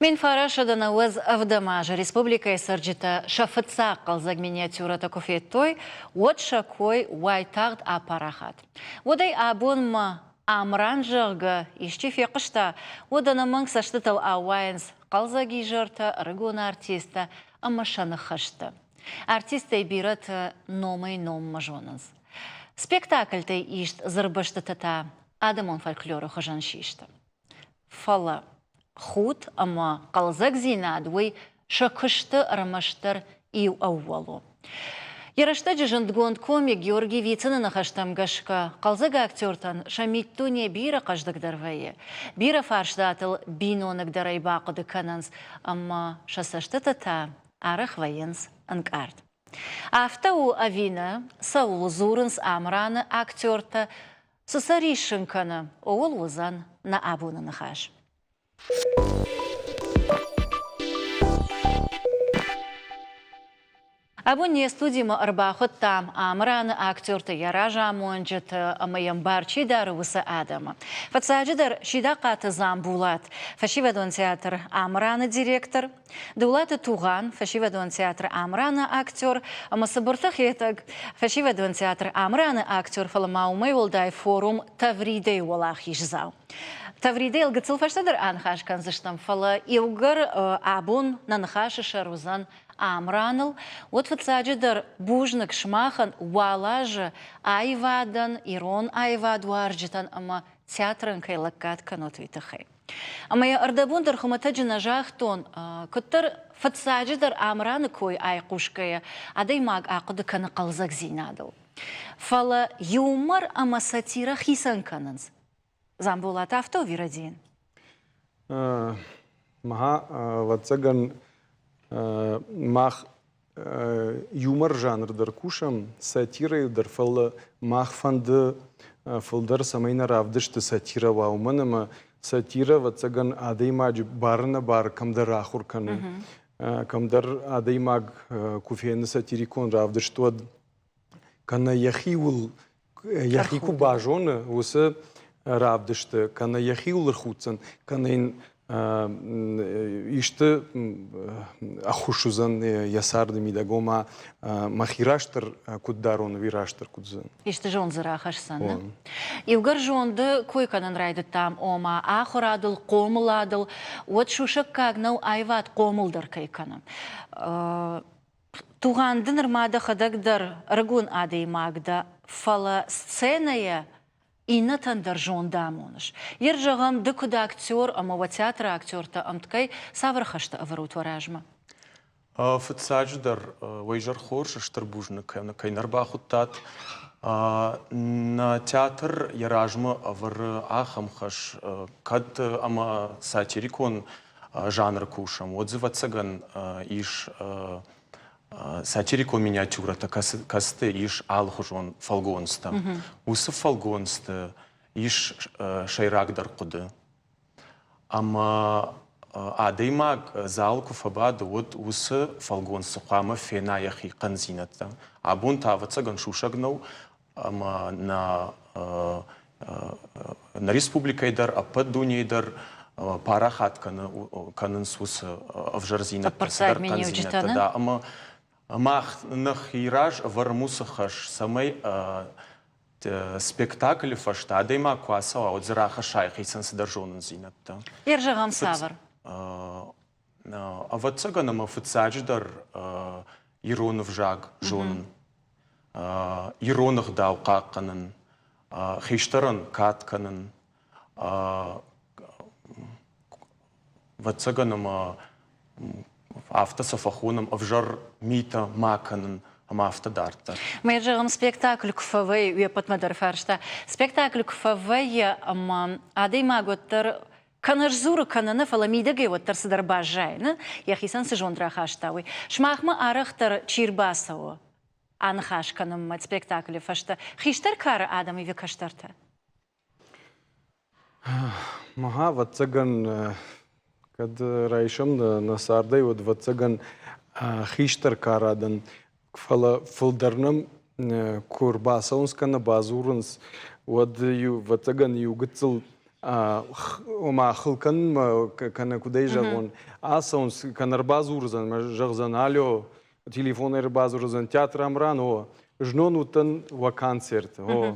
Мен фарашадан ауыз авдамажа республика сарджита шафыца қалзаг миниатюрата кофеттой, от шакой уайтағд апарахат. Одай абонма амранжырғы ишче феқышта, одана мың саштытыл ауайынс қалзаги жырта рыгона артиста амашаны хышты. Артистай бираты номай номма жоныз. Спектакльтай ишт зырбышты тата адамон фольклоры хыжан шишты. Фала худ ама қалзак зинадвой шакышты рамаштар ию аувалу. Ярашта жыжындгонд комик Георгий Вицина нахаштам гашка қалзак актертан шамиттуне бира каждагдарвае. Бира фаршдатыл бинонок дарайбақыды кананс, ама шасашты тата арах военс анкарт. Афтау авина Саул Зурынс амраны актерта сусаришынканы оғыл узан на абуны нахаш. Абуне студима арбахот там амраны актерта яража монжет амаям барчи дарывысы адама. Фацаджидар шидақаты замбулат. Фашивадон театр амраны директор. Дулаты туған Фашивадон театр амраны актер. Амасабыртық етag Фашивадон театр амраны актер фаламаумай волдай форум Тавридей волах ишзау. Тавридей лгыцыл фаштадар анхаш канзыштам фала илгар абун нанхаши шарузан амраныл. Вот фацаджидар бужнак шмахан уалажы айвадан, ирон айваду арджитан, ама театрын кайлаккат канот витахай. Ама я ардабундар хуматаджина жахтон, кыттар фацаджидар амраны кой айқушкая, адай маг ақыды каны қалзак зинадыл. Фала юмор ама сатира хисан канынз. Замбулат авто вирадин. Маха вацаган мах юмор жанр дар кушам, сатира дар фала мах фанды фалдар самайна равдышты сатира вауманама сатира вацаган адай маг барна бар камдар ахур каны. Камдар адай маг куфейны сатирикон равдыштуад кана яхиул яхику бажоны усы равдышты, кана яхиулыр хутсан, канайн ишты ахушузан ясарды мидагома махираштыр куддарон вираштыр кудзан. Ишты жон зырахашсан. Илгар жонды кой канан райды там ома ахурадыл, комыладыл, от шушак кагнау айват комылдар кайканам. Туғанды нырмады қадагдар рыгун адей магда фала сценая Инна тандар жонда моныш. Ер жағам дыкуда актер, ама театра актерта амткай саврахашта аварут варажма. Фацадждар вайжар хорш штар бужнак кайнарбахуттат. На театр яражма авар ахамхаш кад ама сатирикон жанр кушам. Отзывацаган иш сатирикон миниатюрата касты иш алхужон фалгонста. Усы фалгонста иш шайрагдар куды. Ама адаймаг залку фабады вот усы фалгонста хама фена яхи канзината. Абун тавацаган шушагнау ама на республикайдар, апад дунейдар парахат канын сусы авжарзината. Апарсайд меню джитана? Ама мах нахираж вармусахаш самай спектакль фашта адайма квасава от зраха шайхисан сдержонын зинатта. Ержагам савар. Аватсаганам офицадждар иронов жаг жонын. Иронах дау какканын, хиштаран катканын. Ватсаганам автосафахуном авжар мита маканын ама автодарта. Мы жагам спектакль кфавей уяпатмадар фаршта. Спектакль кфавей ама адей маготтар канарзуры кананы фаламидеге оттар сыдар бажайны яхисан сыжондра хаштауи. Шмахма арахтар чирбасау анхаш каным мат спектакль фашта. Хиштар кара адам и векаштарта. Маха ватсаган kad raišam na sārdai od vacagан хиштар карадан кфала фылдарнам kur basauns kana bazurans od ju vatagan ju gıtsıl وما خلقن كان كودي جاغون أصلاً كان ربازو رزان جاغزان عليو تليفون ربازو رزان تياتر أمران هو جنون وتن وكانسيرت هو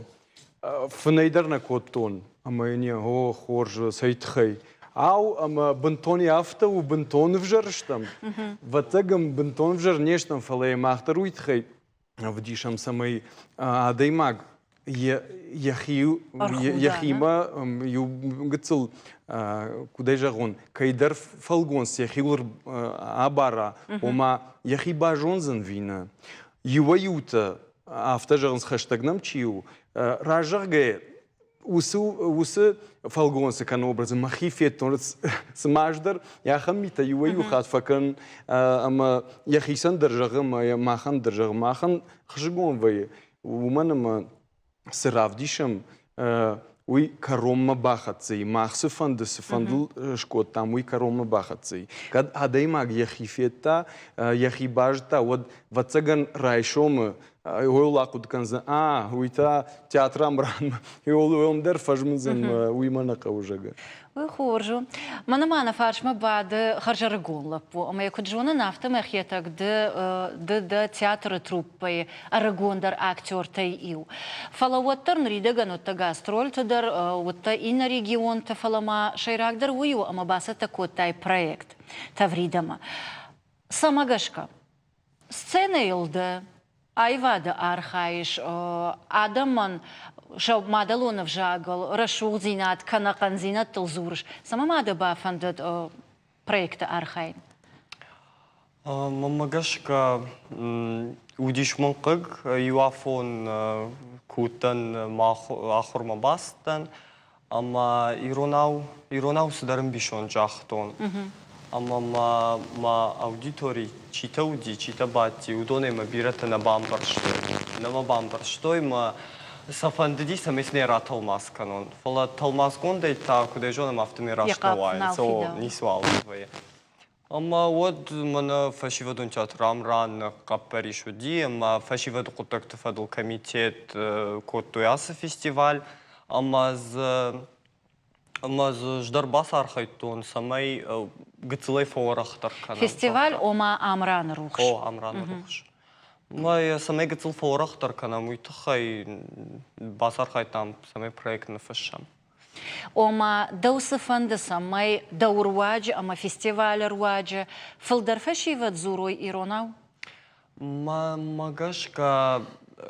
فنيدرنا كوتون أما يعني هو خورج سيتخي أو أما بنتوني أفتا وبنتون فجرشتم وتجم بنتون فجر نيشتم فلي ما اختاروا يتخي وديشم سمي دايماغ يخيما يو قتل كودي جاغون كيدر فالغونس يخيور عبارة وما يخي باجونزن فينا يويوتا أفتجرنس خشتغنم تشيو راجعه وسو فالغونس كان образом مخيفيت سماجدر يا خميتا يويو خات فكن أما يخيسن درجة ما خن درجة ما خن خشجون في ومن سرافديشم وي كروم باخاتسي ماخسو فندل شكوت تام وي كروم باخاتسي كاد هداي ماغ يخيفيتا يخي باجتا ود واتسغن رايشوم هو لاقود كنز ويتا تياتر امران يقولوا در فجمزن ويمنقه وجا ويخرجوا ما فارش ما بعد خرج رجول لبو أما يكون جونا نافتا ما خيتك د تياتر تروبي الرجون در أكتور تيجيو فلا وتر نريد جنو تجاسترول تدر وتا إن ريجيون تفلا ما شيراك در ويو أما بس تكوت تاي بروجكت تفريدما سامعشكا سنة يلده أيوة أرخايش آدمان شو مادلون في جاغل رشول زينات كنقن زينات تلزورش سما ماذا بافندد проекты أرخاين ممجشكا وديش منقق يوافون كوتن ما آخر ما باستن أما يروناو سدرم بيشون جاختون أما ما أوديتوري چيتا ودي چيتا باتي ودوني ما بيرتا نما بامبرشتوي ما سافنددي سميسني راتل ماسكانون فلا تلماسكون ديتا كده جونا مافتمي راشتواي سو نيسوال وي أما ود من فشيفدون تياترام ران قبري شودي أما فشيفد قطك تفضل комитет كوتوياس фестиваль أما ждар бас архайтон самай гцлей форахтар канал. Фестиваль ома Амран рухш. О, Амран рухш. Май самай гцл форахтар канал муйтхай бас архайтам самай проект на фашам. ома доусыфанды самай даурваджи ама фестиваль рваджи фылдар фашиват зурой иронау? Магашка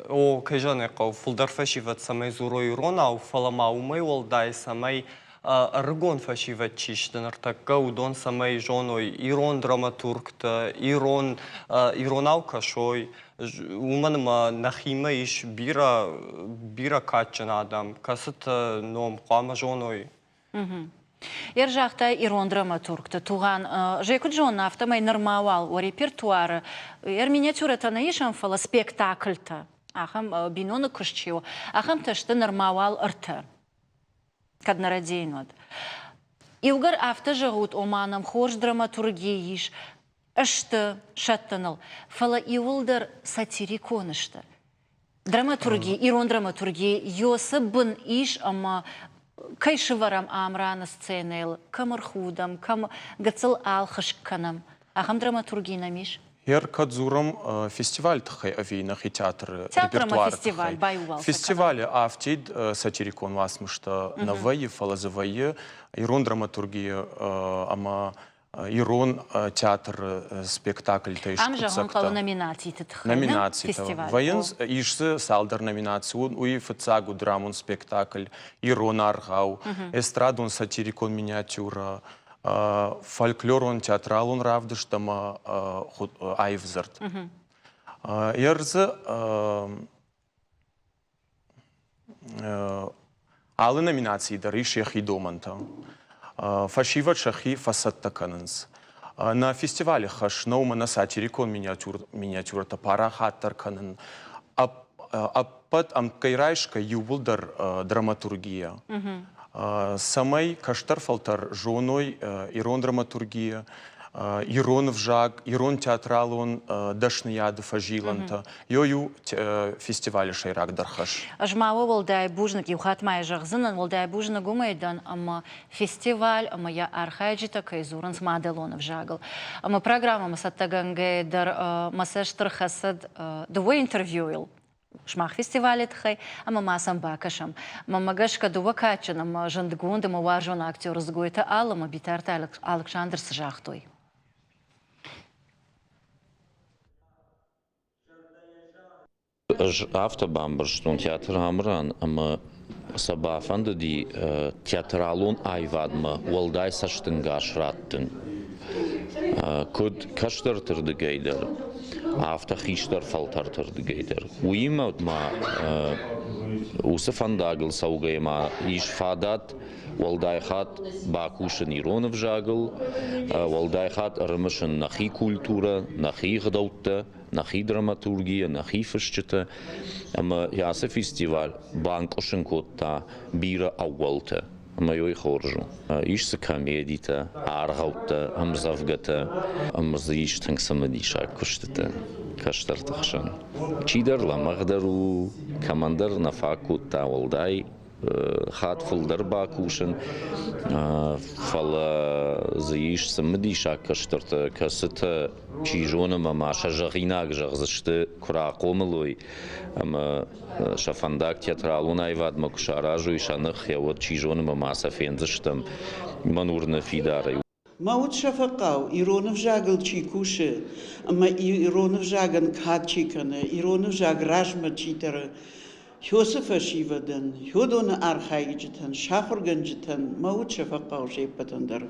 о кайжане қау фылдар фашиват самай зурой иронау фалама умай волдай самай Аргон фашиват чиштен артака удон самай жоной ирон драматургта иронау кашой уманма нахима иш бира качан адам касыт ном қама жоной Ер жақта ирон драматургта туған жекут жон автомай нормавал о репертуары ер миниатюрата наишам фала спектакльта ахам биноны күшчио ахам ташты нормавал ырты каднарадейнод. Илгар авто жагут оманом хорж драматургииш, ашты шаттанал, фала иулдар сатириконышты. Драматургии, ирон драматургии, йосы бын иш, ама кайшыварам амрана сценейл, камархудам, кам гацал алхашканам. Ахам драматургии намиш? Ер кадзурам фестиваль тхай авинах и театр репертуар. Фестиваль байувал. Фестиваль автид сатирикон васмышта наваи фалазаваи ирон драматургия ама ирон театр спектакль тайш. Амжа он кал номинации тхай. Номинации. Воен ишсы салдар номинацию уи фцагу драмун спектакль ирон аргау эстрадон сатирикон миниатюра. Фольклор он театрал он равдыштама айвзарт. Ерзы алы номинации дары шехи доманта. Фашива шахи фасатта канынс. На фестивале хаш наума на сатирикон миниатюрата пара хаттар канын. Аппат амкайрайшка юбулдар драматургия. Самай каштар фалтар жоной ирон драматургия, Ирон вжаг, Ирон театралон дашны яды фажиланта. Йою фестиваль шайрак дархаш. Ажмауы волдай бужнак юхатмай жағзынын волдай бужнак умайдан, ама фестиваль, ама я архайджита кайзуран с маделонов жагал. Ама программа масаттагангай дар масештр хасад двой интервьюил. Шмах фестивалет хай, ама масам бакашам. Мама гашка дува качан, ама жандгунда, ама варжон актер сгойта ал, ама битарта Александр Сжахтой. Автобамберштон театр Амран, ама сабафанда ди театралон айвадма, уалдай саштынгаш раттын. Куд каштартырды гейдер, автохиштар фалтартырды гейдер. Уимаут ма усафандагл саугайма иш фадат, Валдай хат бакушен Иронов жагл, валдай хат рмышен нахи культура, нахи гдаутта, нахи драматургия, нахи фишчета. Ама ясе фестиваль банкошен котта бира ауалта. Ама йой хоржу. Ишse комедита, аргаутта, амзавгата, амзаиш тангсамадиша куштата. Каштартахшан. Чидар ламагдару командар нафакутта валдай. Хат фулдар бакушен, фала заиш самадиша каштарта касата чижона мамаша жагинаг жагзышты куракомлой, ама шафандак театралун айвад макушаражу ишанах я вот чижона мамаса фензыштам манурна фидара. Маут шафакау, Иронов жагл чикуше, ама Иронов жаган качикана, Иронов жаг ражма читара. Йосифа шивадан, Йодона архайджитан, Шахурганджитан, Мауча факаужи патандар.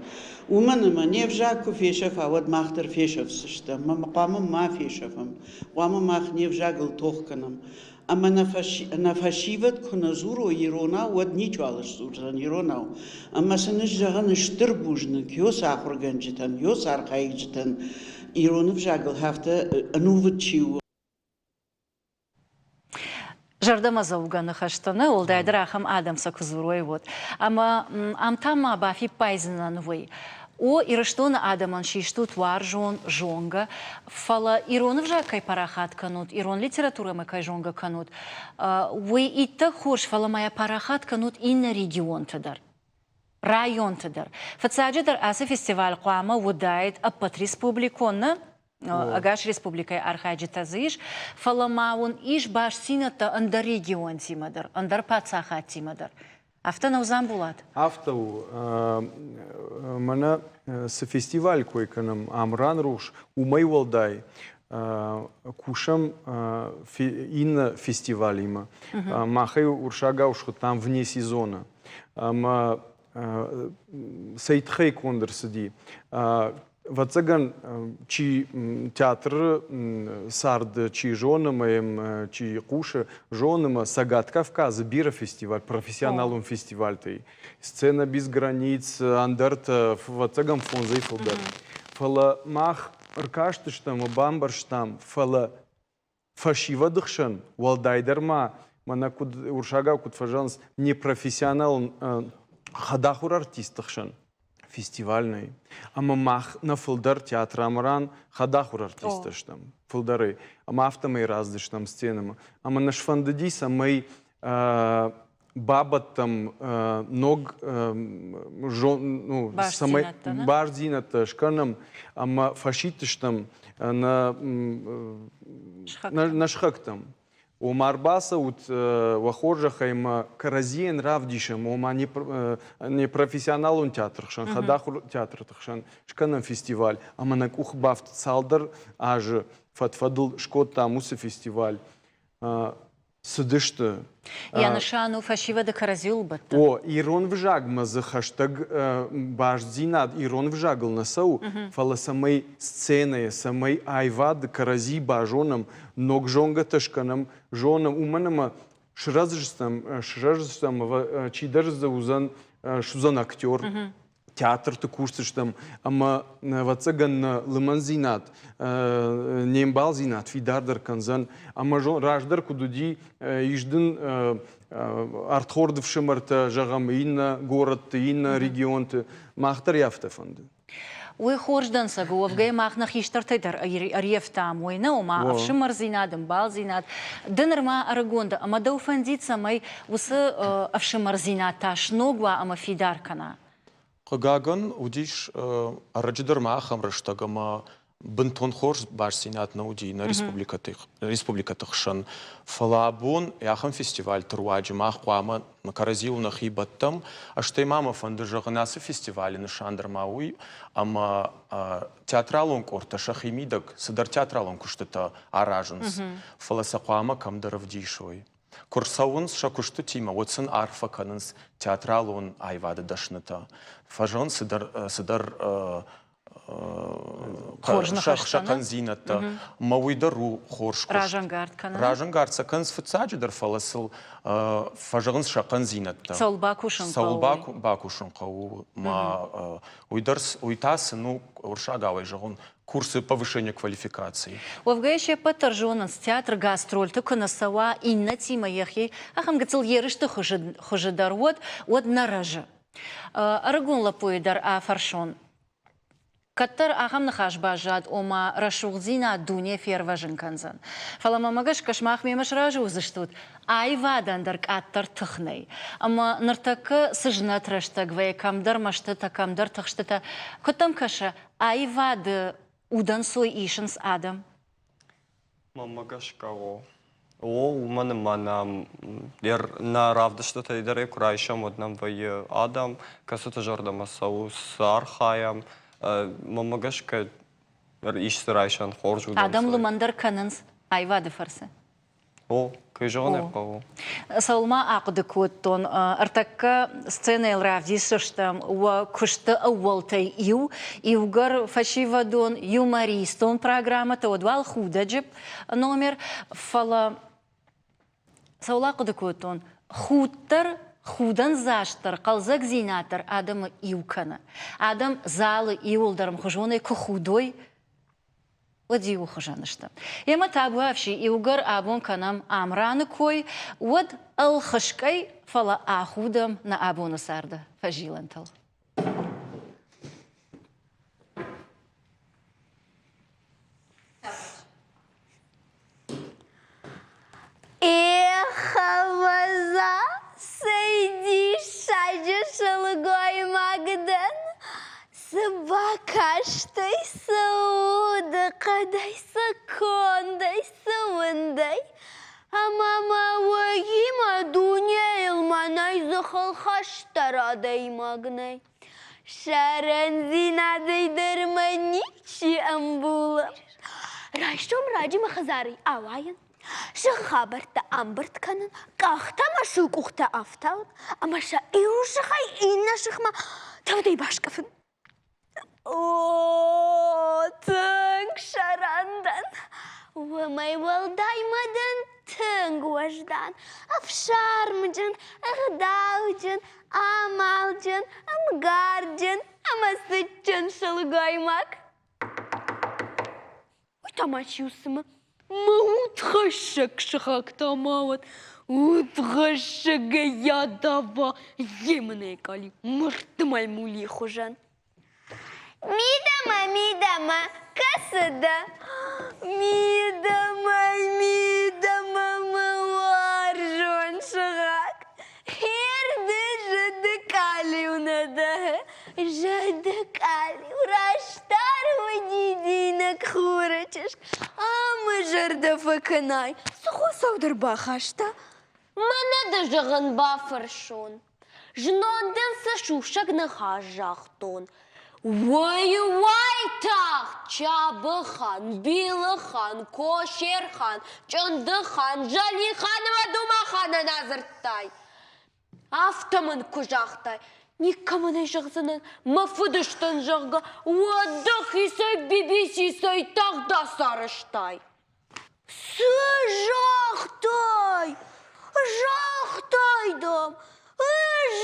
Уманама невжаку фешев, а вот махтер фешев сышта, мама ма фешевам, вама мах невжагл тохканам. Ама на фашиват куназуру Ирона, вот ничего алашурзан Иронау. Ама саныш жаган штырбужник, Йос Ахурганджитан, Йос архайджитан, Иронов жагл хафта анувачиу. Жардама зауганы хаштаны, ол дайдырахам адамса кузуруй вот. Ама амтама бафи пайзынан вой. О ирыштона адаман шиштут варжон жонга. Фала иронов жа кай парахат канут, ирон литература мы кай жонга канут. Вой итта хош фала моя парахат канут инна регион тадар. Район тадар. Фацаджидар асы фестиваль қуама удайт апат республиконна. Агаш республикай архайджита зиш, фаламаун иш баш сината андар регион тимадар, андар пацаха тимадар. Афта наузан булат? Афтау, мана с фестиваль койканам Амран руш, умай валдай, кушам инна фестиваль има. Махай уршагауш там вне сезона. Ама сейтхай кондер сади. Вацаган чи театр сард чи жонама чи куша жонама Сагат Кавказ бира фестиваль профессионалум фестиваль той сцена без границ андарта вацаган фонзей фолдар фала мах ркаштыштам бамбарштам фала фашивадыхшан валдайдарма мана куд уршага куд фажанс не профессионал хадахур артистыхшан фестивальный. Ама мах на фулдар театр Амран хадахур артистыштам. Фулдары. Ама автомай раздыштам сценам. Ама наш фандадис, амай бабаттам ног самай бардината шканам, ама фашитыштам на шхактам. У Марбаса вахоржа хайма каразиен равдишем, ума не профессионал он театр, шан хадахур театр, шан шканам фестиваль, а манак ухбафт салдар, аж фатфадл шкота муса фестиваль. Сыдышты. Я нашану фашива да каразил батта. О, Ирон вжагма за хаштаг баждинад, Ирон вжагл насау, фала самой сцены, самой айвад карази бажоном, ног жонга ташканам, жонам уманама шразжстам, чидар заузан шузан актер. Театр ты курсыштам, ама вацаган лыманзинат, нембалзинат, фидардар канзан, ама жон раждар кудуди иждын артхордовшим арта жагам инна город, инна регион, махтар яфтафанды. Ой, хорждан сагу, авгай махнах иштартайдар арьефтам, ой, наума, авшимар зинадым, бал зинад. Дынырма арагонда, ама дауфандит самай усы авшимар зинаташ, ногва ама фидаркана. Қығағын, удиш, арачыдар махам раштагама бынтон хорж баш синатна удина республикатых шын. Фалабун яхам фестиваль тұруаджы мах қуама каразилна хибаттам, аштай мама фанды жағынасы фестивалі нышандар мауи, ама театралон корта шахимидак, сыдар театралон күштіта аражынс. Фаласа қуама камдаров дишой. Курсауынс шакушты тима, отсын арфа канынс театралон айвады дашныта. Фажон сыдар шақшақан зинатта, мауидару хорш кушт. Ражангард канан. Ражангард саканс фыцаджидар фаласыл фажығынс шақан зинатта. Саул Бакушын қауы. Саул Бакушын қауы. Уйтасы, ну, уршагавай жағын курсы повышения квалификации. Овгайше патаржонанс театр гастроль тыкына сава инна тима яхи, ахам гацыл ерышты хожидар вот наражы. Арагун лапуидар афаршон. Каттар ахам нахаш бажад ома рашугзина дуне ферважын канзан. Фаламамагаш кашмах мемаш ражу узыштут. Айвадандар каттар тыхнай. Ама нартакы сыжнат раштаг вай камдар маштыта камдар тахштыта. Котам каша айвады удан сой ишынс адам. Мамагаш каго. О, уманы манам на равдаштыта идары курайшам однам вай адам, касыта жардама саус архаям. Мамагашка ишсырайшан хорж удан. Адам лумандар канынс айвады фарсы. О, кайжон япау. Салма ақды көттон артакка сцена равдисыштам уа күшті ауалтай иугар фашивадон юмористон программата одвал худаджип номер фала Саула ақды көттон худтар худан заштар, қалзак зинатар адамы иукана. Адам залы иулдарым хужоны худой Ладиу хожанышта. Ема табу авши иугар абон канам амраны кой, вот алхашкай фала ахудам на абону сарда фажилантал. Эхаваза, сойди шаджа шалгой магдан. Собакаштай сауда, кадай сакондай савындай. Амама вагима дуня илманай захалхаштарадай магнай. Шаран зинадай дарманичи амбула. Райшом раджима хазарый аваян. Шахабарта амбарт канан, кахта машук ухта афтал, а маша иушахай инна шахма тавдай башкафын. О, тынг шарандан, вамай валдаймадан тынг важдан, афшармджан, ахдалджан, амалджан, амгарджан, амасычан шалгаймак. Ой, тамачусыма. Утхашек шахак тамават, утхашек ядава, емне кали, мартмай мули хожан. Мидама, касада. Мидама, маваржон шахак. Херды жады кали унада, жады кали, ураштар вадидинак хурачаш. Жырды факанай, сухо саудар бахашта. Мана да жығын бафыршон. Жынодын сашушак на хажақтон. Вай тақ, чабыхан, билыхан, кошерхан, чындыхан, жалихан ва думахана назырттай. Автомын күжақтай. Никамынай жағзынан мафыдыштан жағға уадық исай бибиси исай тағда сарыштай. Жақтай! Жақтайдым!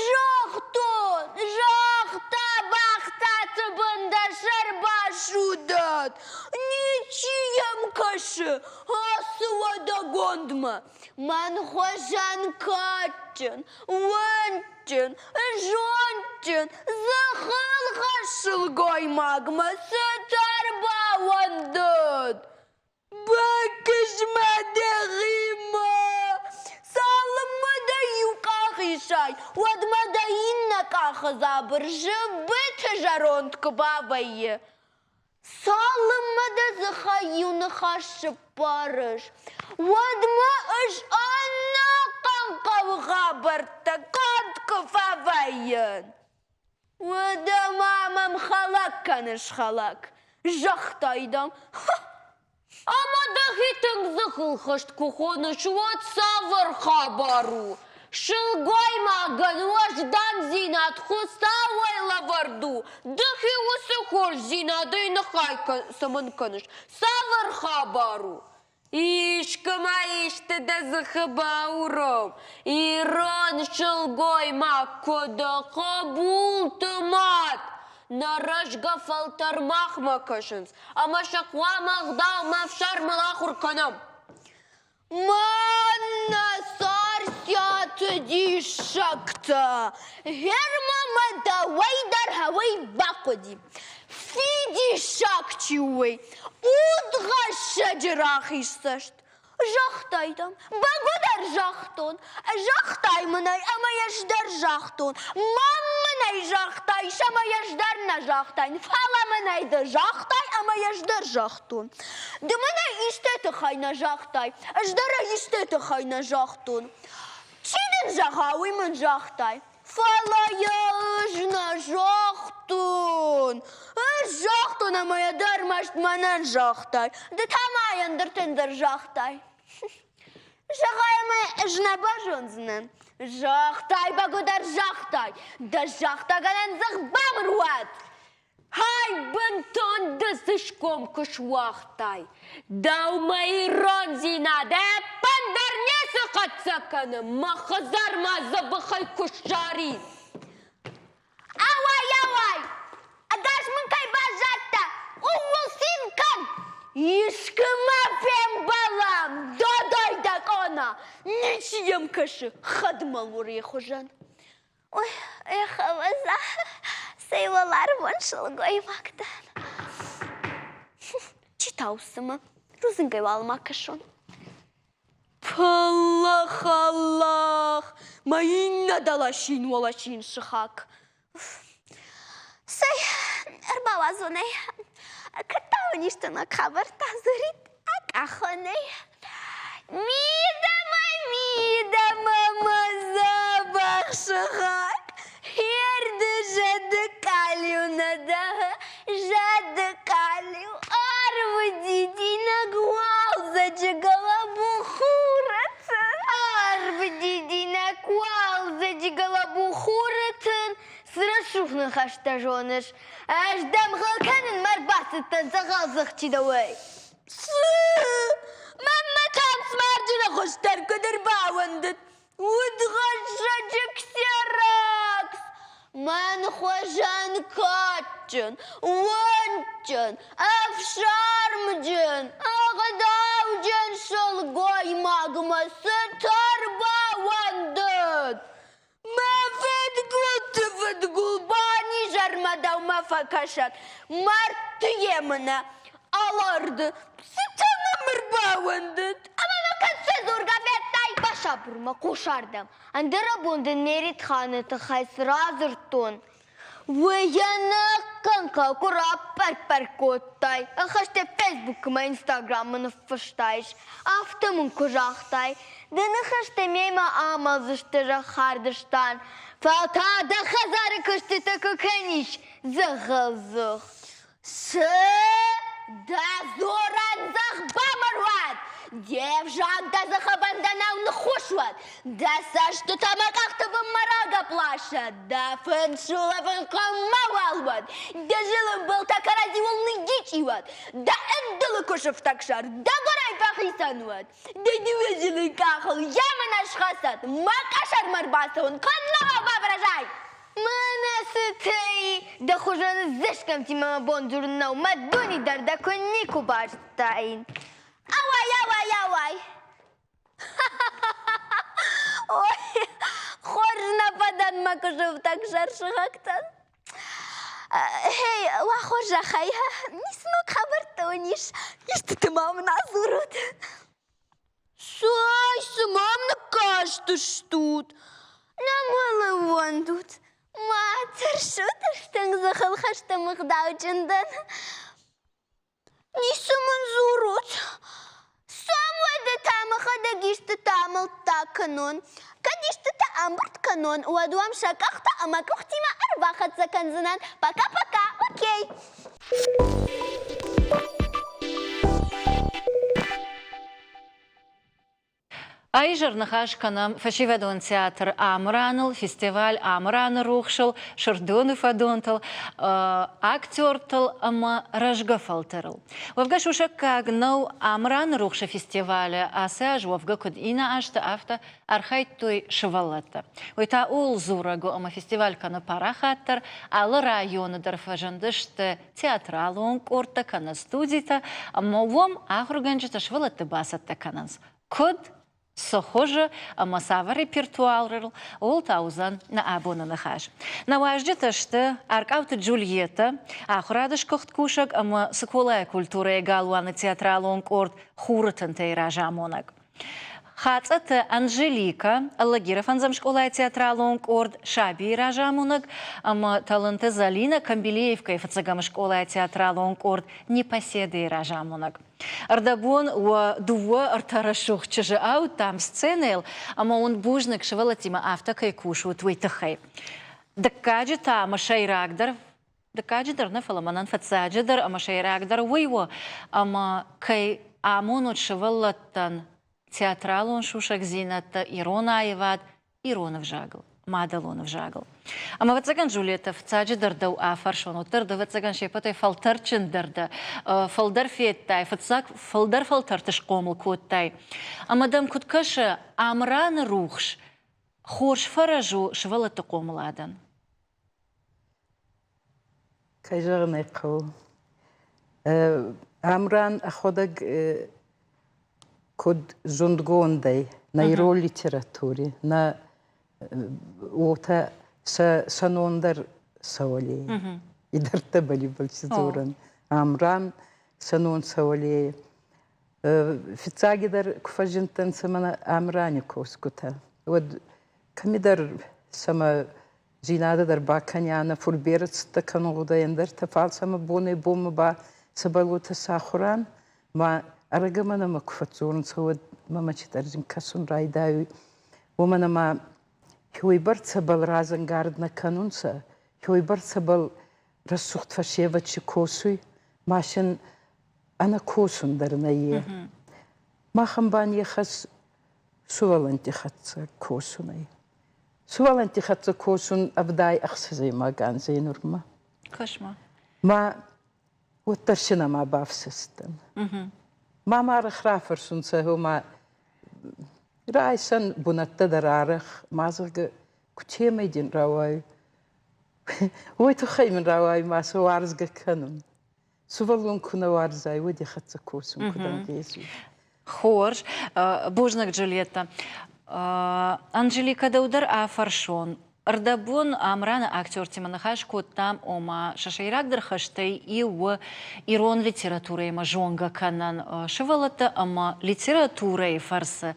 Жақтон! Жақта бақта тұбында шырба шудат. Ничем каши, асвада гондма. Манхожан качен, венчен, жончен, захыл хашыл гой магма, сатарба вандат. Бакыш мадагима, салмада юкахишай, вадмада инна кахазабр, жбыт жаронтка бабае. Салмада захаюна хаши парыш, вадма аж анна канкав габарта, кантка фавайен. Вада мамам халак каныш халак, жахтайдам, Амада хитинг захылхышт кухоныш вот савар хабару. Шылгой маган вождан зинат хустауай лаварду. Дыхи усы хош зинады и нахай саманканыш. Савар хабару. Ишкама ишты да захабауром. Ирон шылгой маг кода кабултымат. Нарашга фалтар махма кашынс. Ама шақва мағдау мафшар малахур канам. Манна сарсят дишакта. Гермама давай дархавай бакоди. Фиди шакчуй. Удга шаджрахисташт. Жахтайдам, багудар жахтон, жахтай мынай, ама яждар жахтон, маммынай жахтай, шама яждар на жахтай, фала мынайды жахтай, ама яждар жахтон. Дымынай истеті хайна жахтай, ждара истеті хайна жахтон. Чинін жағауй мын жахтай, фала яжна жахтон. Жахтон, ама ядар машт манан жахтай, да тамайындыр тіндір жахтай. Жағайымы жнаба жонзынан. Жахтай багудар жахтай. Да жахтаганан зағбам руат. Хай бінтон дызышком кышуақтай. Даумай ронзинада пандарнесі қатсақаны. Мақызар мазабықай күшжари. Авай! Адаш мынкай бажатта. Уыл синкан. Ишкыма фем балам, додай да кона, ничем каши, хадмал урия хожан. Ой, аваза, сейвалар воншыл гоймактан. Читаусыма, рузынгай валма кашон. Аллах, майинна далашин валашин шихак. Сей, эрбалазонай. Катау ништана хабар тазурит акахоней. Мидама мазабах шахак. Херды жады калю надага, жады калю арвы дидина гуал заджигала бухуратын. Арвы дидина гуал заджигала бухуратын. Сырашуфны хашта жоныш. Аждам халканын марбасыттан сағалзық чидауай. Мамма там смарджына хоштар көдір бауындыд. Удғаша жіксеракс. Ман хожан качын, уанчын, афшармджын, ағдауджын шылгой магмасы тарбауындыд. Федгул бани жармадау мафакашат. Марты емына аларды. Сытана мырбауындыд. Ама макатсы зорга веттай баша бұрма қошардам. Андыра бундын мерит ханыты хайсыр азыртон. Ваяна канка курап паркоттай. Ахаште фейсбукыма инстаграмыны фыштайш. Автымын кужақтай. Дыны хаште мейма амазышты жахардыштан. Фалтада хазары кышты такы каниш. Зағылзық. Да зоран зақ бамарват. Дев жагда захабанданауны хушват. Да сашты тамақақты бымарага плаша. Да фэншулавын каммавалват. Да жылым был такарази волны дичиват. Да эндылы кушев такшар. Да горай пахисанват. Да невезілы кахыл ямын ашхасат. Макашар марбасы он канлава бабражай. Манасытей, да хуже зешкам тима бонжурнау, мадуни дарда коннику баштайн. Авай. Ой, хоржна падан макожев так жаршыгактан. Хей, вахожа хай, не смог хабартониш, что ты мам назурут. Сой, мам накажет, что тут. Намалы вон тут. Матер, что-то штанг захал хаштам их даучендан. Не саманзурут. Самой да там хадагишта тамал так канон. Кадишта та амбарт канон. Уадуам шакахта амакухтима арбахатса канзанан. Пока-пока, окей. Айжыр нахашканам фашивадон театр Амраныл, фестиваль Амраны рухшыл, шырдоны фадонтыл, актертыл ама рожгафалтырыл. Вовга шушак кагнау Амраны рухшы фестиваля, асаж вовга куд ина ашта авто архайт той шывалатта. Ойта ол зурагу ама фестиваль кана парахаттыр, алы районы дарфажандышты театралуын корта кана студита, ама вом ахруганчыта шывалатты басатта кананс. Куд сохоже, масава репертуар, ол таузан на абона нахаш. На важдета что аркаута Джульетта, ахрадыш кохт кушак, ама соколая культура галуана театралон корт хуратан тейража монак. Хацата Анжелика, Аллагиров анзамшколая театралон корт шаби ражамонак, ама таланты Залина Камбилеевка и фацагамшколая театралон корт непоседы ражамонак. Ардабон у дуа артарашух чаже ау там сценел, ама он бужник шевалатима автакай кушу твитахай. Дакаджи там шайрагдар, дакаджи дарна фаламанан фацаджидар, ама шайрагдар уйво, ама кай амонут шевалатан театралон шушак зината Ирона Айвад, Иронов жагл. Мадалонов жагл. Ама вацаган Джулиета вцаджи дардау афаршон, утырда вацаган шепатай фалтарчин дарда, фалдар феттай, фалдар фалтартыш комл коттай. Ама дам куткаша Амран рухш, хорш фаражу швалата комладан. Кайжарный кол. Амран аходаг код зундгондай на иро литературе, на ота санондар савали. Идарта бали бальчизуран. Амран санон савали. Фицагидар куфажинтан самана Амрани коскута. Вот камидар сама жинададар баканяна фурберцта каногудаяндар тафал сама боне бома ба сабалута сахуран ма арагамана макфацурн савад мама читаржин касун райдаю. Вомана ма Хюйбар цабал разангардна канунса, хюйбар цабал рассухт фашевачи косуй, машин ана косун дарнае. Махамбан ехас сувалантихатса косунай. Сувалантихатса косун абдай ахсазай маган зейнурма. Кошма. Ма уттаршина ма бавсистан. Ма рахрафарсун сахума Райсан буната дарарах, мазага кучемайдин равай. Ой, тухаймен равай, маса варзга канун. Сувалун куна варзай, води хатса косун кудан дезу. Хорш, бужнак Джульетта. Анжелика Даудар афаршон. Ардабун Амрана актер Тиманахаш кот там ома шашайрагдер хаштай и в ирон литературы ма жонга канан шевалата ама литература и фарса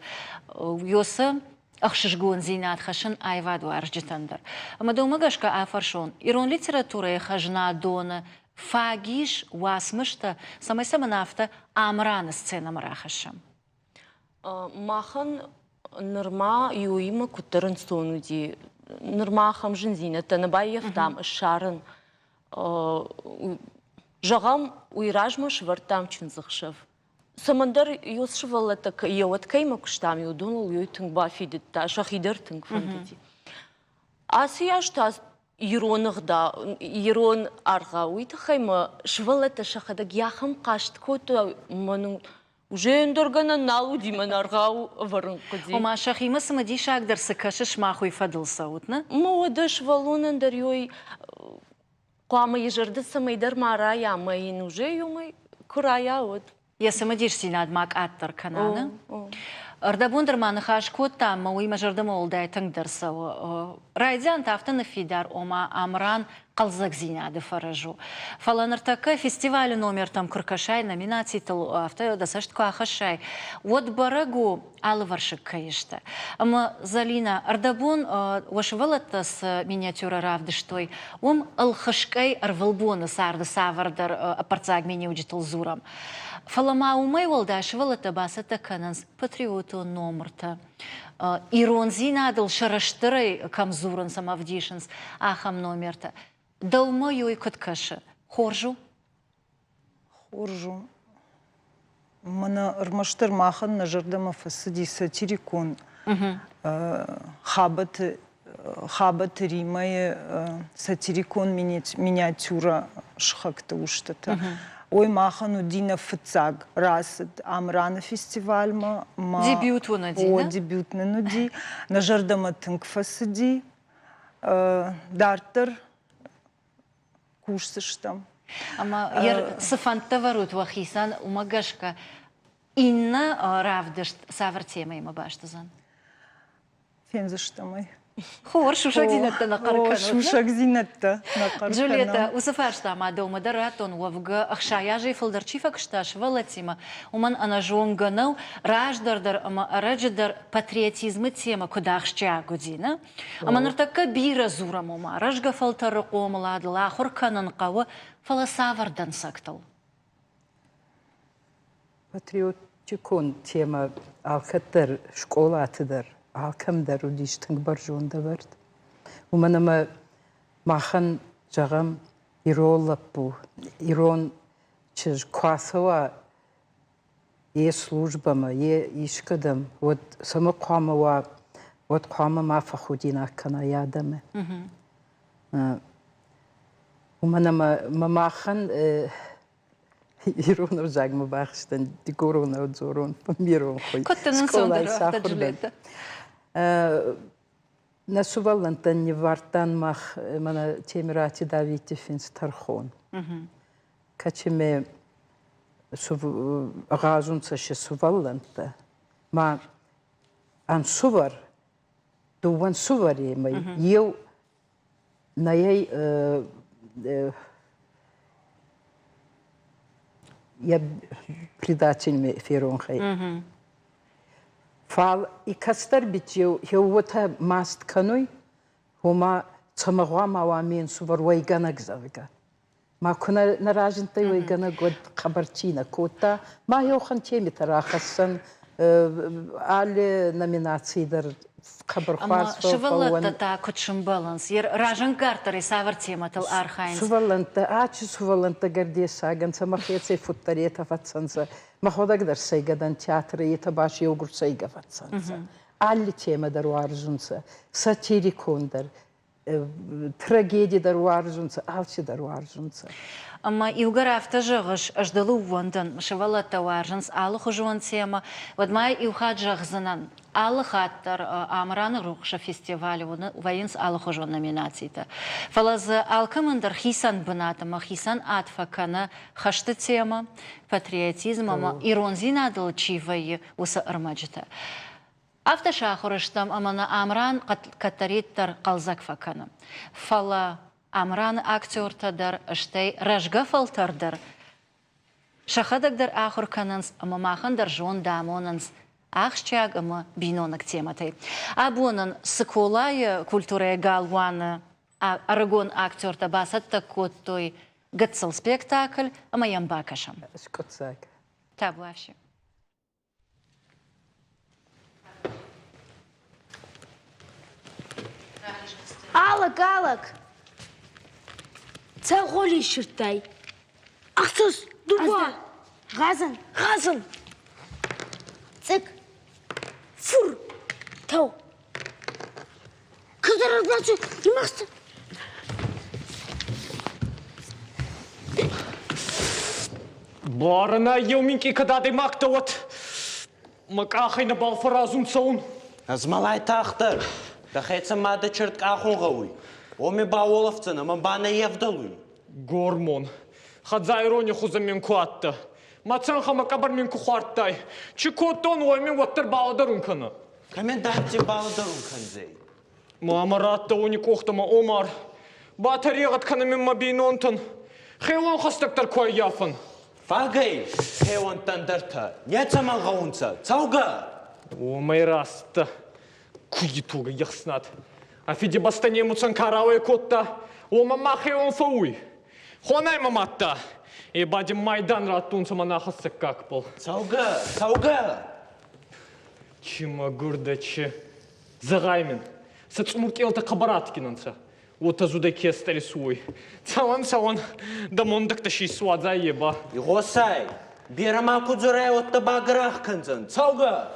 йоса ахшишгон зинат хашин айваду арджитандар. Ама думагашка афаршон ирон литература и хажна дона фагиш васмышта самай саманафта Амрана сцена марахашам. Махан норма юима кутерн стонуди нормахам жинзина танабаев там шарын жагам уйражма швартам чунзахшев самандар юсшвала так йот кайма куштам юдунул ютинг бафидит та шахидер тинг фантити асияшта иронығда ирон арга уйта хайма швалата шахада яхам кашт кото монун Уже эндоргана налу диман аргау варынкыди. Ома шахима самади шагдыр сыкашыш махуй фадыл саутна? Молодыш валунан дарьёй куама ежарды самайдар мара ямайын уже юмай курая вот. Я самадиш синад мак аттар канана. Ардабундер маны хашкот там мауи мажарды молдай тыңдырса. Райдян тафтаны фидар ома амран қалзак зинады фаражу. Фаланыртака фестиваль номер там куркашай номинации тыл авто дасаштку ахашай. Вот барагу алы варшик кайышты. Ама Залина Ардабун вашывалатта с миниатюра равдыштой. Алхашкай арвалбоны сарды савардар апарцаг мини уджитыл зурам. Фалама умай волдашывалатта басата кананс патриоту номерта. Ирон зинадыл шараштырай камзуран самавдишенс ахам номерта. Далма юй коткаша. Хоржу? Хоржу. Мана рмаштыр махан на жардама фасади сатирикон. Хабат римай сатирикон миниатюра шхакта уштата. Ой махану дина фцаг раз амрана фестиваль ма. Дебют вона ди, О, дебют на нуди. На жардама тынк фасади. Дартер. Курсыштам. Ама ер сыфантта варут вахисан умагашка инна равдышт савар тема има баштазан. Фензыштамай. Хор шушак зинатта на каркану. Шушак зинатта на каркану. Джулиета, усафашта ма дома даратон вавга ахшая жи фалдарчифа кшташ валатима. Уман анажон ганау раждардар ама радждар патриотизмы тема кудахшча година. Ама нартака бира зурамома ражга фалтары қомыладыла хорканын қауы фаласавардан сактал. Патриотикон тема алхаттар школа атыдар. Алкамдар удиштың бар жонда бард. Уманама махан жағам ироллап бу. Ирон чиж квасава службама, ишкадам. Вот сама квамава, вот квама мафа худина кана ядаме. Уманама мамахан Иронов жагма бахштан дигорона отзорон помирон хой. Коттанын сондыры Джулиета. Насуваллантан не вартан мах мана темирати давити финс тархон. Качеме агазунца ше сувалланта. Ма ан сувар дуан сувари май ел на ей я предатель ме феронхай. Фал и кастар битью хеута маст каной, хома цамагва мавамин сувар вайгана гзавига. Ма куна наражентай вайгана год хабарчина кота, ма йохан теми тарахасан али номинации дар хабархварство. Ама шевалатта та кутшим баланс. Ер ражен гартари савар тема тал архайнс. Суваланта, ачи суваланта гарди саган, самахецей футарета ватсанса. Маходагдар сайгадан театры, это баш йогурт сайга ватсанса. Алли тема дар варжунса, сатирикондар, трагедия дар варжунса, алчи дар варжунса. Ама иугарафта жығыш аждалу вандан шевалатта варжынс алы хужуан тема. Вадмай иухад жағзынан алы хаттар амраны рухша фестивалі вайынс алы хужуан номинацията. Фалазы алкамындар хисан бынатыма, хисан атфакана хашты тема, патриотизма, иронзин адыл чивайы усы ырмаджыта. Автошахурыштам амана амран катариттар қалзак факана. Фала Амран актёртадар, штей ражга фалтардар. Шахадагдар ахур кананс, амамахандар жон дамонанс. Ахшчаг ама бинонак тематай. Абонан сыколай культурая галвана, арагон актёрта басатта коттой гатсал спектакль, ама ямбакашам. Скотсак. Табу вообще. Алак! Цаголи шыртай. Ақсыз, дуба. Ғазын. Цик. Фур. Тау. Қыздар арбасы, демақсы. Барына еуминки кададай мақтауат. Макахайна балфаразум цаун. Азмалай тахтар. Дахеца мада черт ахунгауй. Оми баоловцана, мамбана евдалуй. Гормон. Хадзайрони хузамен куатта. Мацанха макабар мен кухартай. Чикотон оймен ваттар баладарун кана. Коменданти баладарун канзей. Мамаратта они кохтама Омар. Батарегат кана мен мабинонтан. Хейлон хастактар кой яфан. Фагай, хейлон тандарта. Нецаман гаунца. Цауга. О, май раста. Куйтуга яхснат. Афиди бастане муцан каравай котта. О, мама хейлон фауй. Хонай маматта. И бадим майдан ратунца монахаса как был. Цауга, цауга. Чима гурдачи. Загаймен. Сацмуркелта кабараткинанца. Вот азуда кестали свой. Цалан, да мондак тащи суадza еба. Игосай, бирама кудзурай от табаграх канзан. Цауга.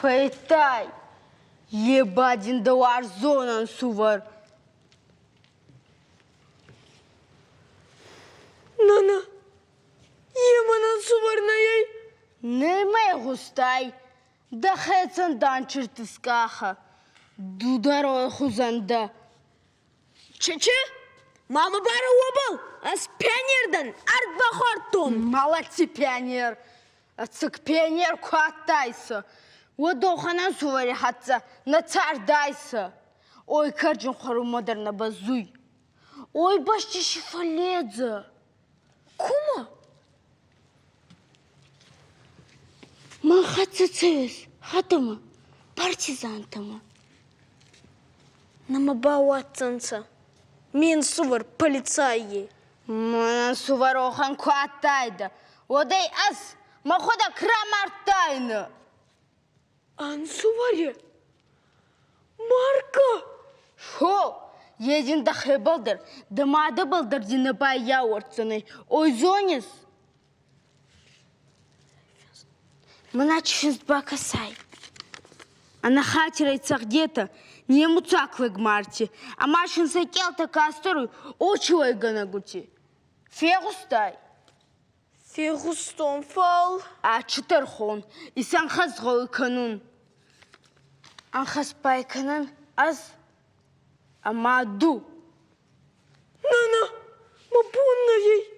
Фейтай, ебадин да зонан сувар. Нана, еманан сувар на ей. Не ме густай, да хецан данчертискаха. Дударо хузанда. Че? Мама бара обал, аз пионердан, артбахортун. Молодцы, пионер. Ацык пионер куаттайсы. Одоханан сувари хатса, на царь дайсы. Ой, карджин хору модерна базуй. Ой, башчи шифаледзе. Кума? Ман хатса цевес, хатама, партизантама. Нама бауатцанца. Мен сувар полицайи. Манан сувар охан куаттайда. Одай аз, махода крамартайны. Ансуваре? Марка? Шо? Един да хебалдыр, да мада балдыр дина бай яуырцыны. Ой, зонес? Мына чешінст бака сай. Ана хатирайца где-то, не муцаклык марти, а машин сакелта кастору очуай ганагути. Фегустай. Фегустон фал. А чытырхон, и санхаз гой канун. Анхаз пай канан, аз амаду. Нана, мабунна ей.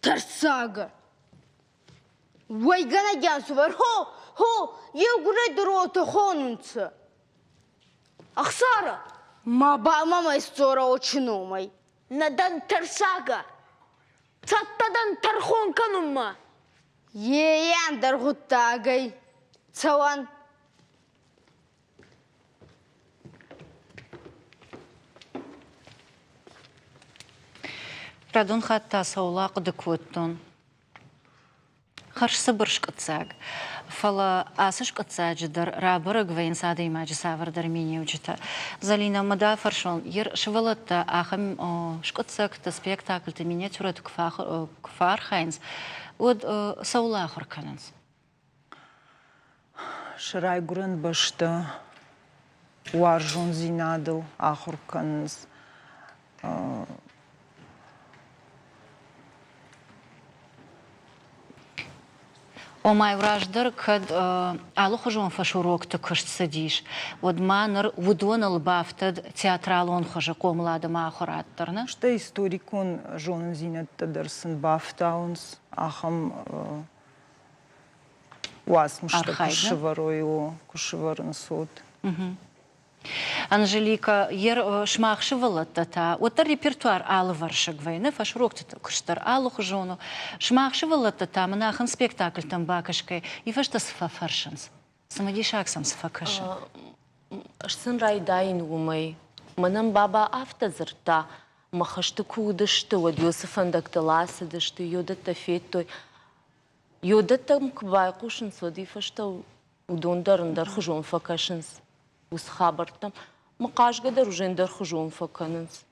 Тарсага. Вай ганагян сувар, хо, ел гурай дурото хонунца. Ахсара. Маба мама истора очиномай. Надан тарсага. Цаттадан тархон канума. Еян даргуттагай. Цаван. Радун хатта саулақ дыквуттун. Харшсы бұршқытсаг. Фала асыш қытсаджыдар рабырыг вейн сады имаджы савырдар мене уджыта. Залина мада фаршон. Ер шывалатта ахым шқытсагты спектакльты миниатюраты кфар хайнс. Од саулақ ұрканынс. Шырай гурын башты. Уаржун зинадыл ахурканынс. Омай враждыр кад алу хожон фашурокты кышт садиш. Од маныр вудонал бафтад театралон хожа комлады махураттырны. Что историкун жонын зинатты дырсын бафтаунс ахам уасмышты кушыварын сот. Анжелика, ер шмахши валаттата, оттар репертуар алы варшыг вайны, фашурокты кыштар алу хожону. Шмахши валаттата, мынахын спектакльтан бакышкай, и фашта сыфа фаршынс. Самадишаксам сыфа кышы. Шсын райдайын умай. Манам баба автозырта. Махашты кудышты, вот Йосифан дактыласы дышты, йодатта феттой. Йодаттам кбай кушынс, вот и фашта удондарындар хожон факашынс. Усхабартам. Мақашгадар уже индар хожон факанынс.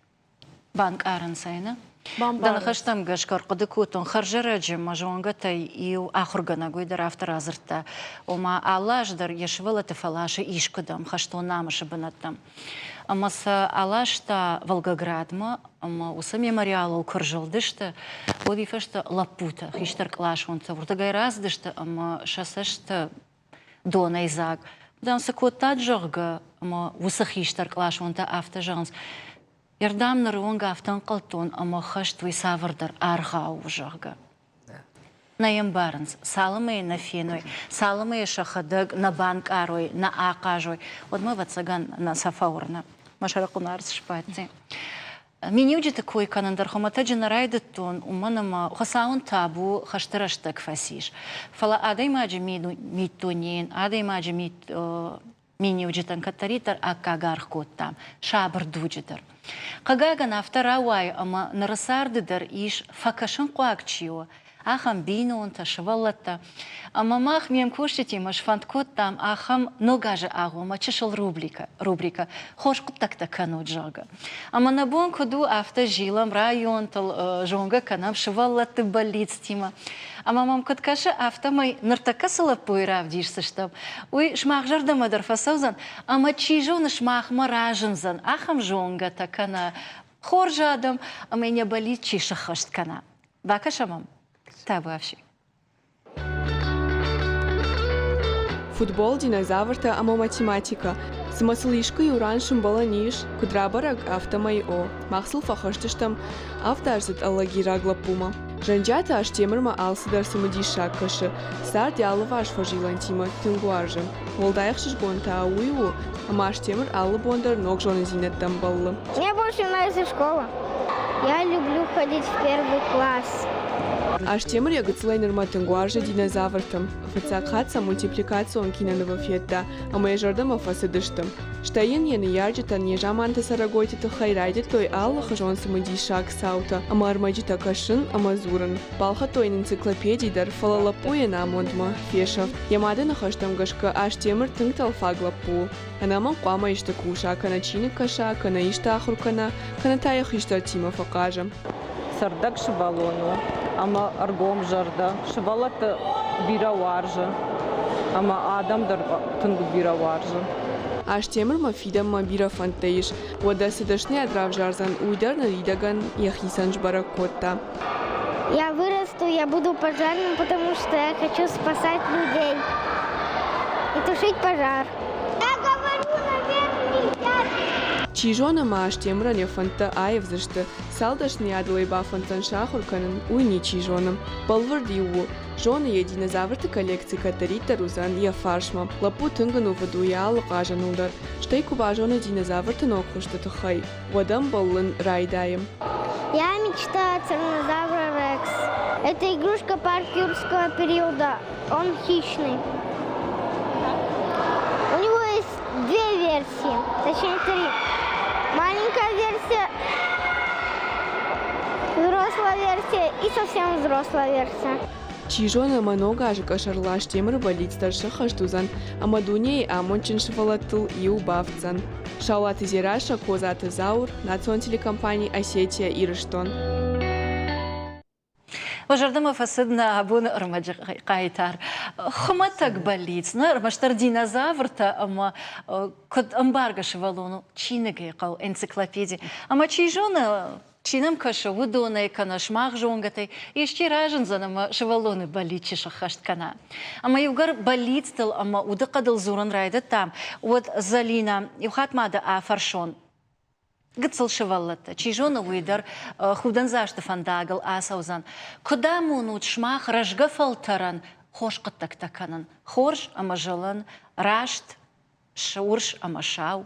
Банк арын сайны? Да хаштам гашкар кодыкутун харжараджи мажонгата иу ахургана гойдар автор азырта. Ома алаждар ешвала тефалаши ишкадам хашто намаши банаттам. Амаса алашта Волгоградма, ама уса мемориалу кыржылдышты, одифашта лапута, хиштар клашунта. Вуртагай раздышты, ама шасашта дона изаг. Дан се кота джорга, ама уса хиштар клашунта автожанс. Ярдам нарунга автан калтон, ама хаштвай савардар аргау жорга. На барнс, саламы на феной, саламы шахадаг на банк арой, на акажой. Вот мы вот цаган на сафаурна. Машаракунарс шпати. Менюджи такой канандар хоматаджи на райдатон, уманама хасаун табу хаштараштак фасиш. Фала адай маджи митонин, адай маджи менюджитан катаритар, а кагар коттам, шабр дуджитар. Кагага на вторая, ама нарасардыдар иш факашан куакчио. Ахам бинун та швалата. Амамах мем кушати маш фанткот там ахам ногаже агу мачешал рубрика. Хош куттакта кану джага. Ама на бон коду авто жилам район тал жонга канам швалата болит тима. Ама мам коткаша авто май нартакасала пойрав дишсаштам. Уй шмахжар да мадар фасаузан. Ама чижон шмах маражензан. Ахам жонга такана. Хоржадам, а меня болит чиша хашткана. Бакаша мам. Вообще. Футбол динозаврта, ама математика. Смыслишка юраншым баланиш, кудрабарак автомайо. Махсыл фахаштыштам автарзат аллагирагла пума. Жанджата аш темырма алсыдар самадишак кашы. Сар диалова аш фажилантима тынгуаржы. Волдаяхшыш гонта ауиу, ама аш темыр аллы бондар ног жона зинеттам баллы. Мне больше нравится школа. Я люблю ходить в первый класс. Аш темыр ягыцлайнер матынгуаржы динозавртам. Фацакхатса мультипликацион кинанова фетта, ама ежардама фасыдыштым. Штайын яны ярджитан ежаманты сарагойтиты хайрайдит той аллы хажон самадишак саута, ама армаджита кашын, ама зурын. Балха тойн энциклопедийдар фалалапуя намондма фешав. Ямады нахаштам гашка аш темыр тыңтал фаглапу. Анаман қуама ишты куша, кана чины каша, кана ишты ахуркана, кана таях иштар тима факажа. Сардак шибалону, ама аргом жарда, шибалата бира варжа, ама адам дар тынгу бира варжа. Аш темыр мафидам бира фантаиш, вода седашне адрав жарзан уйдар на ридаган яхисан жбаракотта. Я вырасту, я буду пожарным, потому что я хочу спасать людей и тушить пожар. Я говорю, наверное, Чижона маш темра не фанта аев зашты, салдаш не адлай ба фантан шахурканын уйни чижоном. Балвардиу, жона е динозаврты коллекции катарита рузан я фаршма, лапу тынгану воду я аллыкажан удар, штай куба жона динозаврты нокушты тухай, водам баллын райдаем. Я мечтаю о тираннозавре Рекс. Это игрушка парк юрского периода, он хищный. У него есть две версии, точнее три. Маленькая версия, взрослая версия и совсем взрослая версия. Чижона много ажика шарлаш темыр болит старша хаштузан, амадуней амончин швалатыл и убавцан. Шаулат изираша козаты заур, национ телекомпании Осетия и Рыштон. Вожардама фасидна абун армаджи кайтар. Хматак болит, на армаштар динозаврта, ама код амбарга швалону чинеге кал энциклопедии. Ама чижона чинам каша вудоне кана шмах жонгатай, ещи ражен занама швалоны болит чиша хашткана. Ама югар болит стал, ама удакадал зуран райда там. Вот залина юхатмада афаршон. Гыцл шеваллата, чижона уйдар худан зашты фандагал асаузан. Куда мунут шмах рожга фалтаран, хош кыттак таканан. Хорш амажалан, рашт, шурш амашау.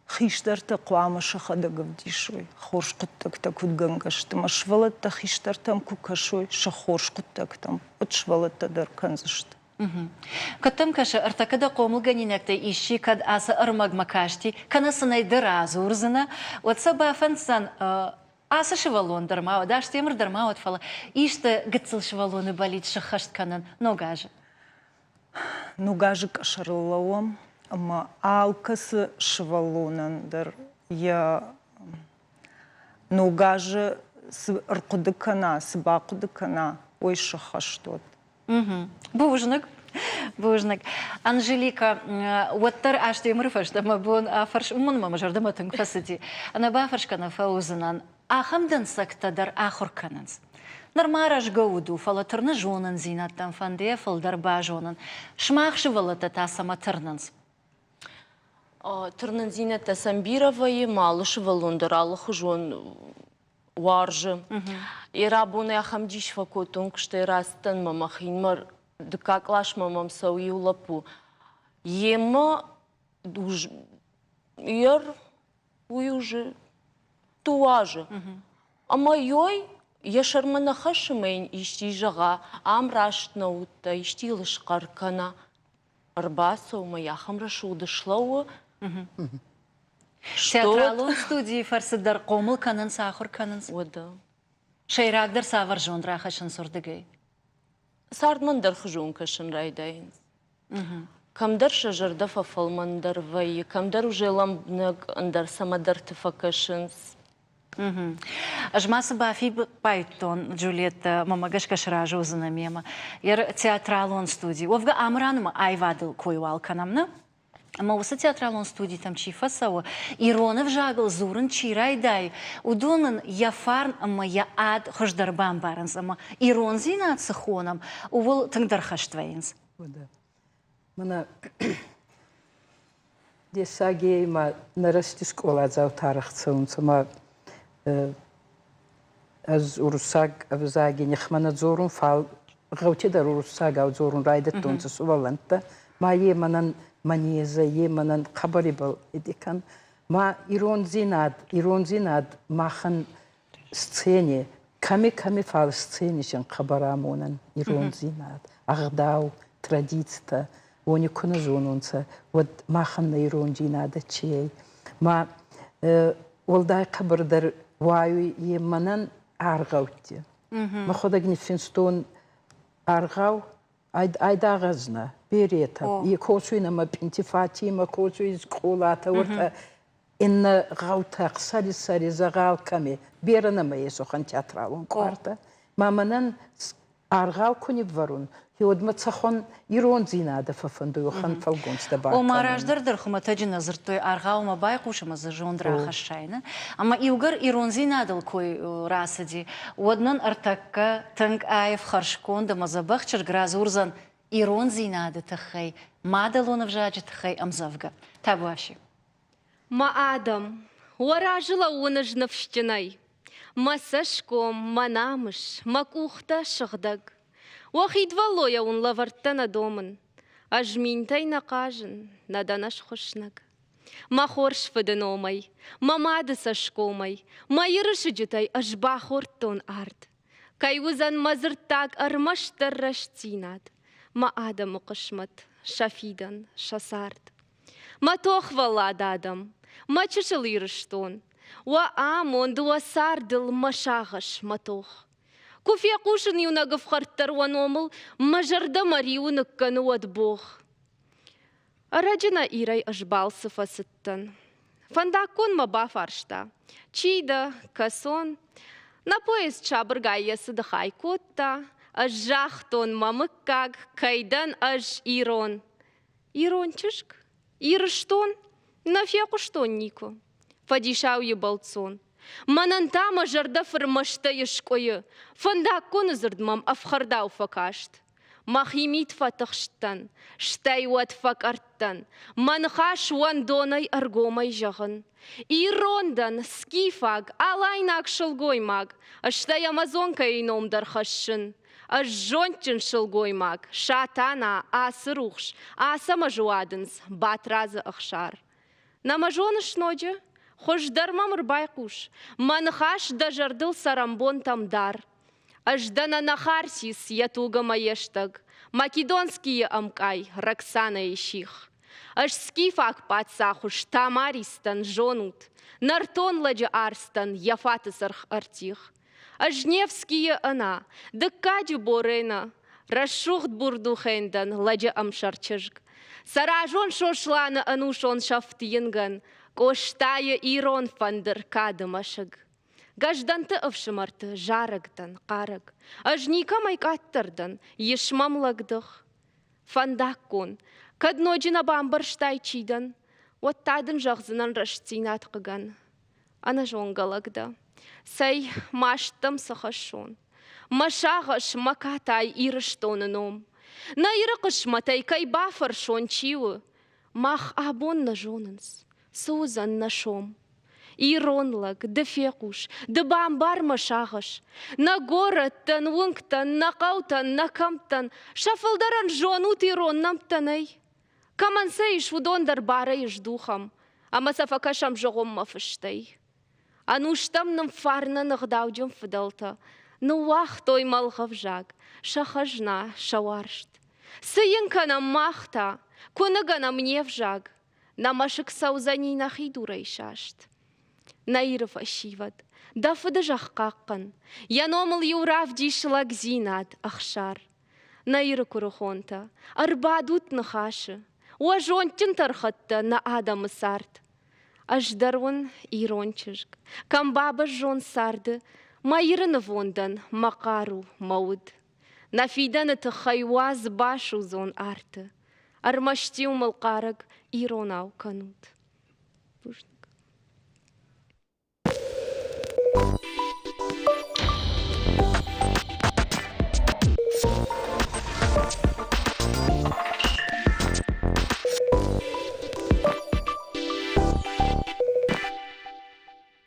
Хиштарта қуама шахадагав дишой, хорш кыттак такут гангашты, машвалата хиштартам кукашой, шахорш кыттак там, от швалата дар канзашты. Каттам каша артакада комулганинакта ищи кад аса армаг макашти, канасанай даразу урзана, от саба фансан аса шевалон дармау, даш темр дармау отфала, ишта гыцл шевалоны болит шахашт канан, ногажа. Ногажа кашарлауам, ама алкасы шевалонан дар, я ногажа сырқыдыкана, сыбақыдыкана, ой шықаштот. Бужник. Анжелика, уаттар ашты емірфаш, дама буын афарш умынма мажардама түнгфасыди. Ана бафаршкана фаузынан, ахамдан сақтадар ахур кананс. Нармараш гауду, фалатырны жонын зинаттан фандея фалдар ба жонын. Шмақшы валата тасама тырнанс. Тырнын зинатта самбировай, малыш валундар, аллаху жон варжы. Ирабуны ахамдиш факотун, кшты растан мамахинмар, дыкаклаш мамам сауи улапу. Ема дуж... Ер уюжы туажы. Ама йой яшармана хашымайн ишти жаға, амрашт наутта, ишти лышқаркана. Арбасау маяхамра шудышлауы. Театралон студии фарсыдар қомыл канын, сахур канынс. Ода. Шайрагдар савар жон рахашын сордыгай. Сардмандар хжун кашын райдайын. Камдар шажарда фафалмандар вай, камдар уже ламбнаг андар самадар тифакашынс. Ажмасы бафи пайтон, Джулиетта, мамагаш кашражу занамема. Ер театралон студии. Овга амраныма айвадыл койвал канамна. Ама осы театралон студии там чифасау. Иронов жагыл зурын чирайдай. Удунын яфарн ама я ад хождарбан барынс. Ама ирон зинат сахонам. Увыл тыңдар хаштвайынс. Мына десаге ма нарасти школа зау тарихцун сама аз урусаг авзаги нихмана зорун фал гавче дар урусаг ав зорун райдаттун суваланта ма еманан манеза еманан хабари бал эдикан ма ирон зинад махан сцене ками фал сцене шен хабарамонан ирон зинад агдау традицията они куна зонунца вот махан на ирон зинада чей ма олдай хабардар ваю еманан аргаутти ма ходагни финстон аргау айдагазна берета и косуина ма пентифати ма косуиз колата орта инна гаута сари загал ками берана ма есохан театралун кварта маманан аргау куни варун Йодма цахон ирон зинада фафанду йохан фалгонста бар. Омараждар дырхума таджина зыртой аргаума байқушама за жондра хашайна. Ама иугар ирон зинадал кой расади. Однан артакка танк аев харшкон да мазабахчар гразурзан ирон зинада тахай. Мадалонов жаджи тахай амзавга. Табуаши. Ма адам, уаражила унажна вщинай. Ма сашком, ма намыш, ма кухта шахдаг. Вахидвалоя он лавартана домын, ажминтай нақажын, наданаш хошнаг. Ма хорш фыдын омай, ма мады сашкомай, ма ерыши жытай ажба хорттон ард. Кай узан мазыртаг армаштар раштинад, ма адам уқышмат, шафидан, шасард. Ма тохвалад адам, ма чышыл ерыштон, ва амон дуасардыл машағыш матох. Куфе кушын юнагов харттар ваномыл, мажарда мариуны кануат бог. Араджина ирай ажбалсы фасыттан. Фандакон маба фаршта. Чида, касон. На поезд чабыргай ясы дыхай котта. Аж жахтон мамыккаг, кайдан аж ирон. Ирон чышк? Ирыштон? Нафе куштон нико. Фадишау ебалцон. Мананта мажарда фырмашта ешкойы. Фандакон зырдмам афхардау факашт. Махимит фатахштан. Штайват факарттан. Манхаш вандонай аргомай жағын. Ирондан скифаг алайнак шылгоймаг. Аштай амазонка иномдар хашшын. Аш жончын шылгоймаг. Шатана асырухш. Асамажуадынс батразы ахшар. Намажоныш ноджы? Хождар мамыр байқуш, манхаш да жардыл сарамбон тамдар. Аждана нахарсис ятуга маештаг, македонские амкай, Роксана ищих. Аж скифак пацахуш тамаристан жонут, нартон ладжа арстан яфаты сарх артих. Аж невские ана, да кадю борена, расшухт бурдухендан ладжа амшарчыжг. Саражон шошлана анушон шафтинган, Коштая ирон фандер кадымашыг. Гажданты ывшымарты жарыгдан, қарык. Ажника майкаттырдан, ешмамлагдық. Фандаккон, кадножина бамбарштай чидан, оттадын жағзынан рашцинат қыган. Ана жоңгалагда. Сай маштым сахашон. Машағыш макатай ирыштоныном. На ирықыш матай кай бафаршон чиу. Мах абон на жонынс. Сузан на шом. Иронлаг, дефекуш, дебамбар машағыш. На городтан, уңктан, на қаутан, на камптан. Шафылдаран жонут ирон намтанай. Камансай шудондар бара иш духам. Ама сафакашам жоғым мафыштай. Ануштам нам фарна нағдаудем фыдалта. Ну вах той малғав жаг. Шахажна, шаваршт. Сыйынкана махта. Кунагана мне в жаг. Намашык саузани нахидурай шашт. Наиров ашиват. Дафыды жаққаққын. Яномыл юрав дишылак зинат ахшар. Наиры күріхонта. Арбадут нахашы. Уажонтин тархатта на адамы сарт. Аждарвын ирончыжг. Камбабы жон сарды. Майырыны вондан мақару мауд. Нафиданы тұхайуаз башу зон арты. Армаштиу мылқарыг иронау канут.